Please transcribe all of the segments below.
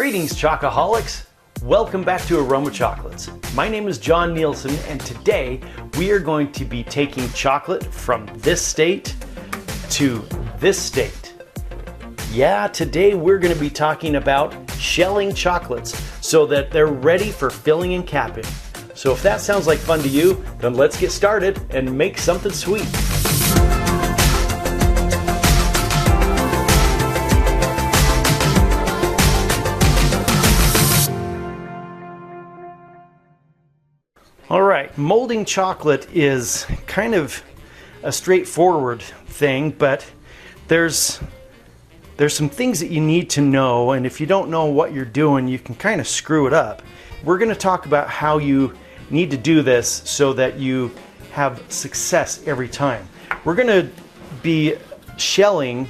Greetings, Chocoholics! Welcome back to Aroma Chocolates. My name is John Nielsen, and today we are going to be taking chocolate from this state to this state. Yeah, today we're going to be talking about shelling chocolates so that they're ready for filling and capping. So if that sounds like fun to you, then let's get started and make something sweet. All right, molding chocolate is kind of a straightforward thing, but there's some things that you need to know, and if you don't know what you're doing, you can kind of screw it up. We're going to talk about how you need to do this so that you have success every time. We're going to be shelling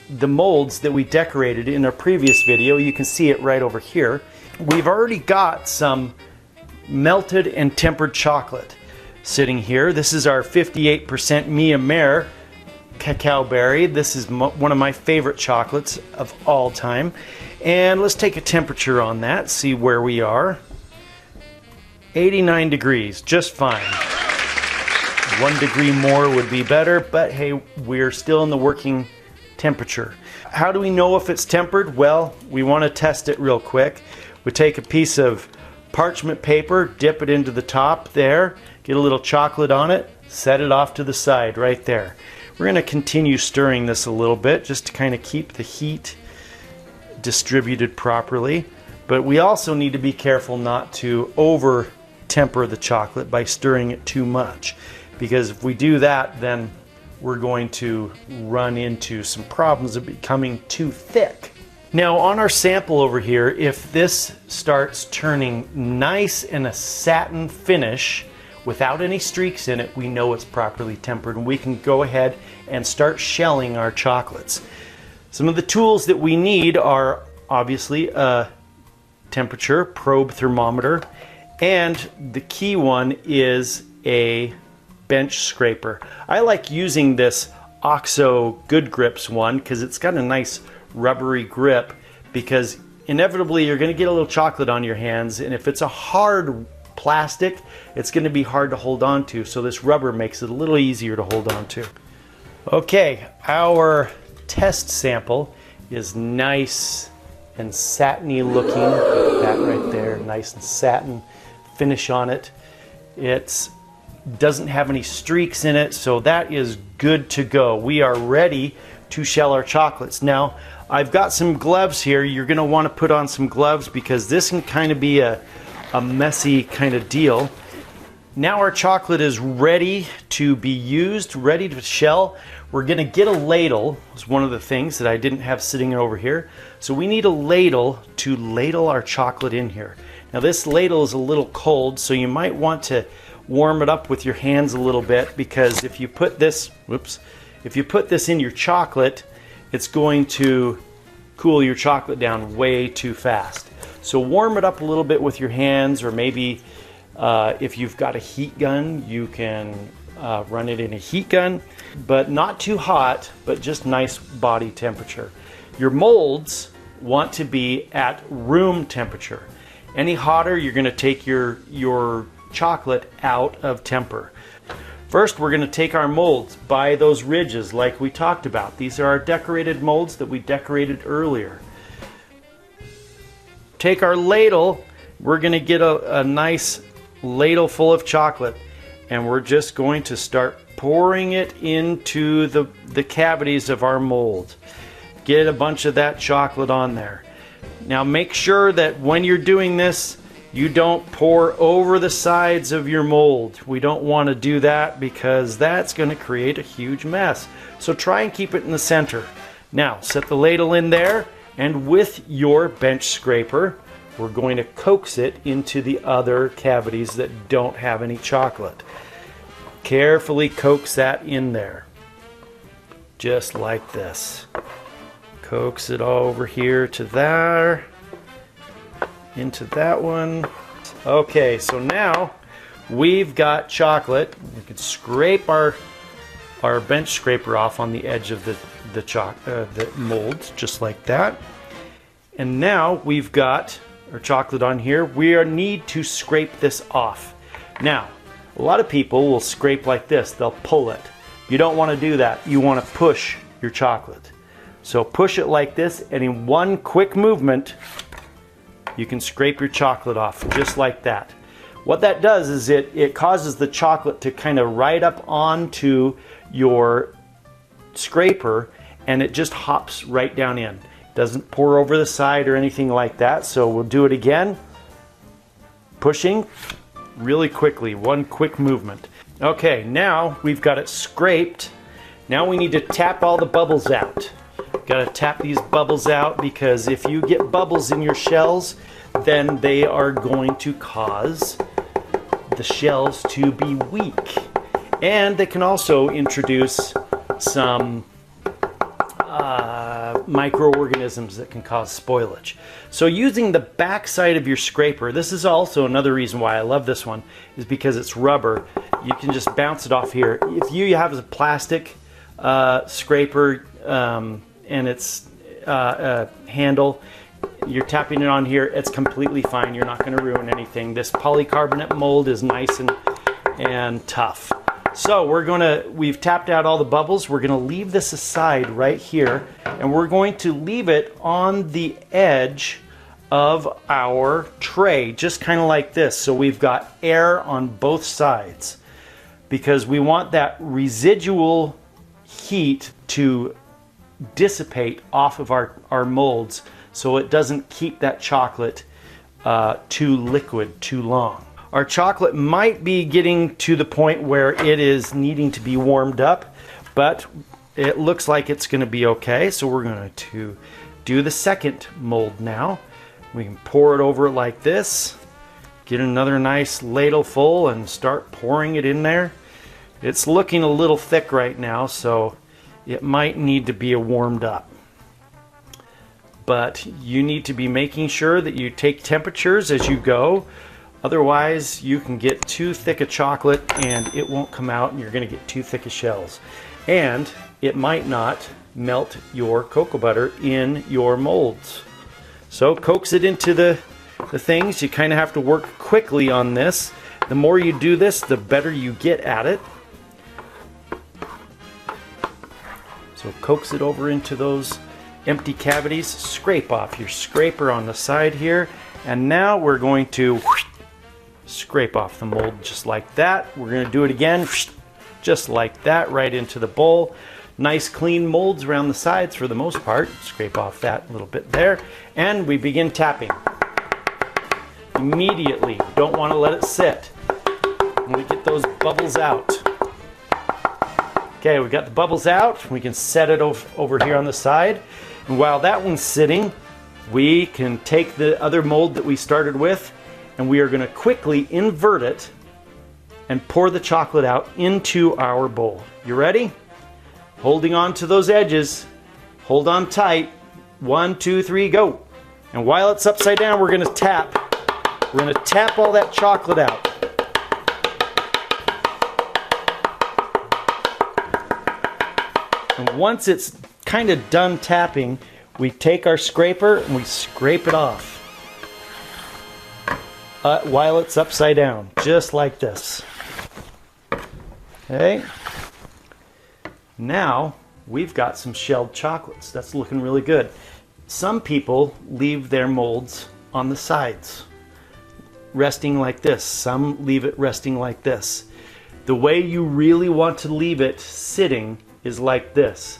the molds that we decorated in our previous video. You can see it right over here. We've already got some melted and tempered chocolate sitting here. This is our 58% Mia Mare cacao berry. This is one of my favorite chocolates of all time. And let's take a temperature on that, see where we are. 89 degrees, just fine. 1 degree more would be better, but hey, we're still in the working temperature. How do we know if it's tempered? Well, we want to test it real quick. We take a piece of parchment paper, dip it into the top there, get a little chocolate on it, set it off to the side right there. We're going to continue stirring this a little bit just to kind of keep the heat distributed properly, but we also need to be careful not to over temper the chocolate by stirring it too much, because if we do that, then we're going to run into some problems of becoming too thick. Now on our sample over here, if this starts turning nice and a satin finish without any streaks in it, we know it's properly tempered and we can go ahead and start shelling our chocolates. Some of the tools that we need are obviously a temperature probe thermometer, and the key one is a bench scraper. I like using this OXO Good Grips one because it's got a nice rubbery grip, because inevitably you're going to get a little chocolate on your hands, and if it's a hard plastic, it's going to be hard to hold on to, so this rubber makes it a little easier to hold on to. Okay, our test sample is nice and satiny looking. That right there, nice and satin finish on it. It doesn't have any streaks in it, so that is good to go. We are ready to shell our chocolates. Now I've got some gloves here. You're going to want to put on some gloves because this can kind of be a messy kind of deal. Now our chocolate is ready to be used, ready to shell. We're going to get a ladle. It's one of the things that I didn't have sitting over here. So we need a ladle to ladle our chocolate in here. Now this ladle is a little cold, so you might want to warm it up with your hands a little bit, because if you put this, if you put this in your chocolate, it's going to cool your chocolate down way too fast. So warm it up a little bit with your hands, or maybe if you've got a heat gun, you can run it in a heat gun, but not too hot, but just nice body temperature. Your molds want to be at room temperature. Any hotter, you're going to take your chocolate out of temper. First, we're going to take our molds by those ridges like we talked about. These are our decorated molds that we decorated earlier. Take our ladle. We're going to get a nice ladle full of chocolate, and we're just going to start pouring it into the cavities of our mold. Get a bunch of that chocolate on there. Now make sure that when you're doing this, you don't pour over the sides of your mold. We don't want to do that because that's going to create a huge mess. So try and keep it in the center. Now set the ladle in there, and with your bench scraper, we're going to coax it into the other cavities that don't have any chocolate. Carefully coax that in there, just like this. Coax it all over here to there, into that one. Okay, so now we've got chocolate. We can scrape our bench scraper off on the edge of the mold, just like that. And now we've got our chocolate on here. We need to scrape this off. Now, a lot of people will scrape like this. They'll pull it. You don't want to do that. You want to push your chocolate. So push it like this, and in one quick movement, you can scrape your chocolate off just like that. What that does is it causes the chocolate to kind of ride up onto your scraper, and it just hops right down in. It doesn't pour over the side or anything like that. So we'll do it again. Pushing really quickly, one quick movement. Okay, now we've got it scraped. Now we need to tap all the bubbles out. Got to tap these bubbles out, because if you get bubbles in your shells, then they are going to cause the shells to be weak. And they can also introduce some microorganisms that can cause spoilage. So using the back side of your scraper, this is also another reason why I love this one, is because it's rubber. You can just bounce it off here. If you have a plastic scraper and it's a handle, you're tapping it on here, it's completely fine. You're not going to ruin anything. This polycarbonate mold is nice and tough. So we've tapped out all the bubbles. We're gonna leave this aside right here, and we're going to leave it on the edge of our tray, just kind of like this. So we've got air on both sides, because we want that residual heat to dissipate off of our molds, so it doesn't keep that chocolate too liquid too long. Our chocolate might be getting to the point where it is needing to be warmed up, but it looks like it's going to be okay. So we're going to do the second mold now. We can pour it over like this, get another nice ladle full, and start pouring it in there. It's looking a little thick right now, so it might need to be warmed up. But you need to be making sure that you take temperatures as you go. Otherwise, you can get too thick a chocolate and it won't come out, and you're going to get too thick of shells. And it might not melt your cocoa butter in your molds. So coax it into the things. You kind of have to work quickly on this. The more you do this, the better you get at it. So coax it over into those empty cavities. Scrape off your scraper on the side here. And now we're going to scrape off the mold just like that. We're going to do it again, just like that, right into the bowl. Nice clean molds around the sides for the most part. Scrape off that little bit there, and we begin tapping. Immediately, don't want to let it sit. We get those bubbles out. Okay, we got the bubbles out. We can set it over here on the side. And while that one's sitting, we can take the other mold that we started with, and we are going to quickly invert it and pour the chocolate out into our bowl. You ready? Holding on to those edges. Hold on tight. 1, 2, 3, go. And while it's upside down, we're going to tap. We're going to tap all that chocolate out. And once it's kind of done tapping, we take our scraper and we scrape it off. While it's upside down, just like this. Okay. Now we've got some shelled chocolates. That's looking really good. Some people leave their molds on the sides, resting like this. Some leave it resting like this. The way you really want to leave it sitting is like this,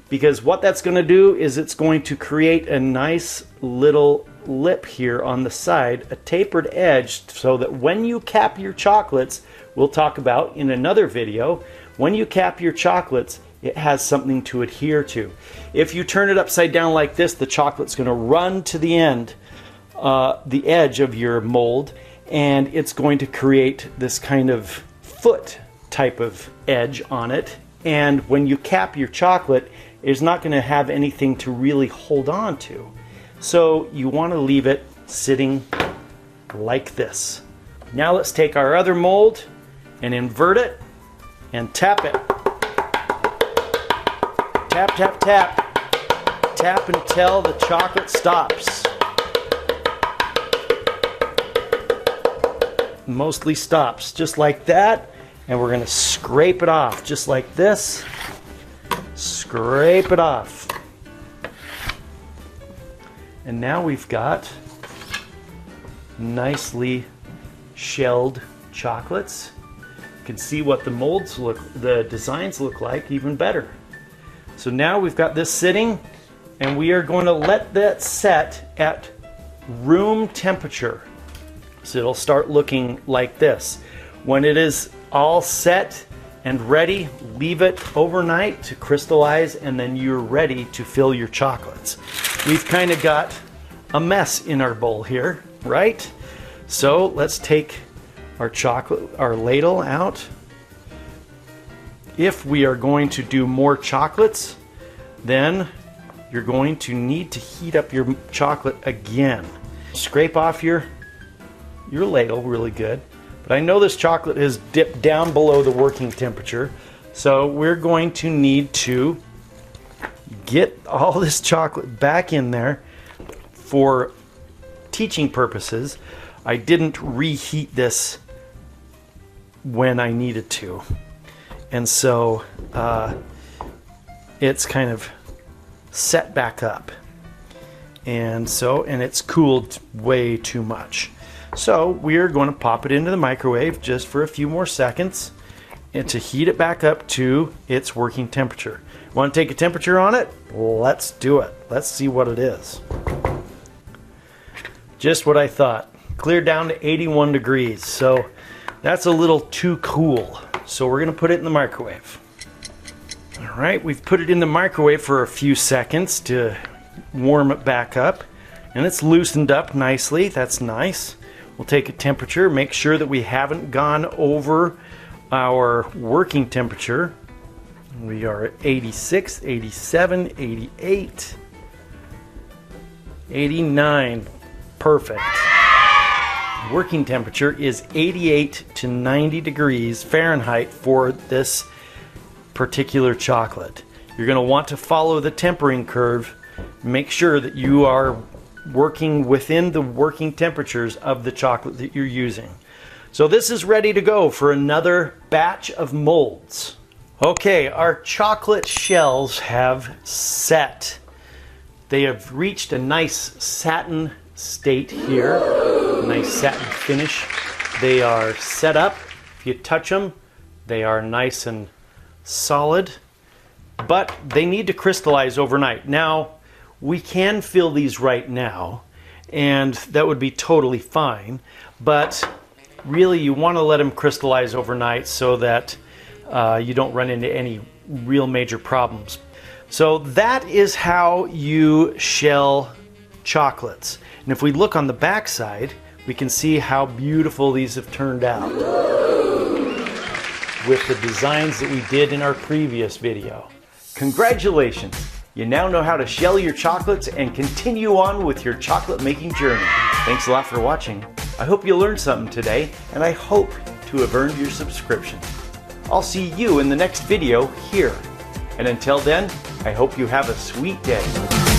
because what that's going to do is it's going to create a nice little lip here on the side, a tapered edge, so that when you cap your chocolates, we'll talk about in another video, when you cap your chocolates, it has something to adhere to. If you turn it upside down like this, the chocolate's going to run to the end, the edge of your mold, and it's going to create this kind of foot type of edge on it. And when you cap your chocolate, it's not going to have anything to really hold on to. So you want to leave it sitting like this. Now let's take our other mold and invert it and tap it. Tap, tap, tap. tap until the chocolate stops. Mostly stops, just like that. And we're going to scrape it off, just like this. Scrape it off. And now we've got nicely shelled chocolates. You can see what the designs look like even better. So now we've got this sitting, and we are going to let that set at room temperature. So it'll start looking like this. When it is all set and ready, leave it overnight to crystallize, and then you're ready to fill your chocolates. We've kind of got a mess in our bowl here, right? So let's take our ladle out. If we are going to do more chocolates, then you're going to need to heat up your chocolate again. Scrape off your ladle really good. But I know this chocolate has dipped down below the working temperature, so we're going to need to get all this chocolate back in there. For teaching purposes, I didn't reheat this when I needed to, and so it's kind of set back up, and it's cooled way too much. So we're going to pop it into the microwave just for a few more seconds and to heat it back up to its working temperature. Want to take a temperature on it? Let's do it. Let's see what it is. Just what I thought. Clear down to 81 degrees. So that's a little too cool. So we're going to put it in the microwave. All right, we've put it in the microwave for a few seconds to warm it back up. And it's loosened up nicely. That's nice. We'll take a temperature, make sure that we haven't gone over our working temperature. We are at 86, 87, 88, 89. Perfect. Working temperature is 88 to 90 degrees Fahrenheit for this particular chocolate. You're going to want to follow the tempering curve. Make sure that you are working within the working temperatures of the chocolate that you're using. So this is ready to go for another batch of molds. Okay, our chocolate shells have set. They have reached a nice satin state here, a nice satin finish. They are set up. If you touch them, they are nice and solid, but they need to crystallize overnight. Now, we can fill these right now, and that would be totally fine, but really you want to let them crystallize overnight so that you don't run into any real major problems. So that is how you shell chocolates. And if we look on the back side, we can see how beautiful these have turned out with the designs that we did in our previous video. Congratulations! You now know how to shell your chocolates and continue on with your chocolate making journey. Thanks a lot for watching. I hope you learned something today, and I hope to have earned your subscription. I'll see you in the next video here. And until then, I hope you have a sweet day.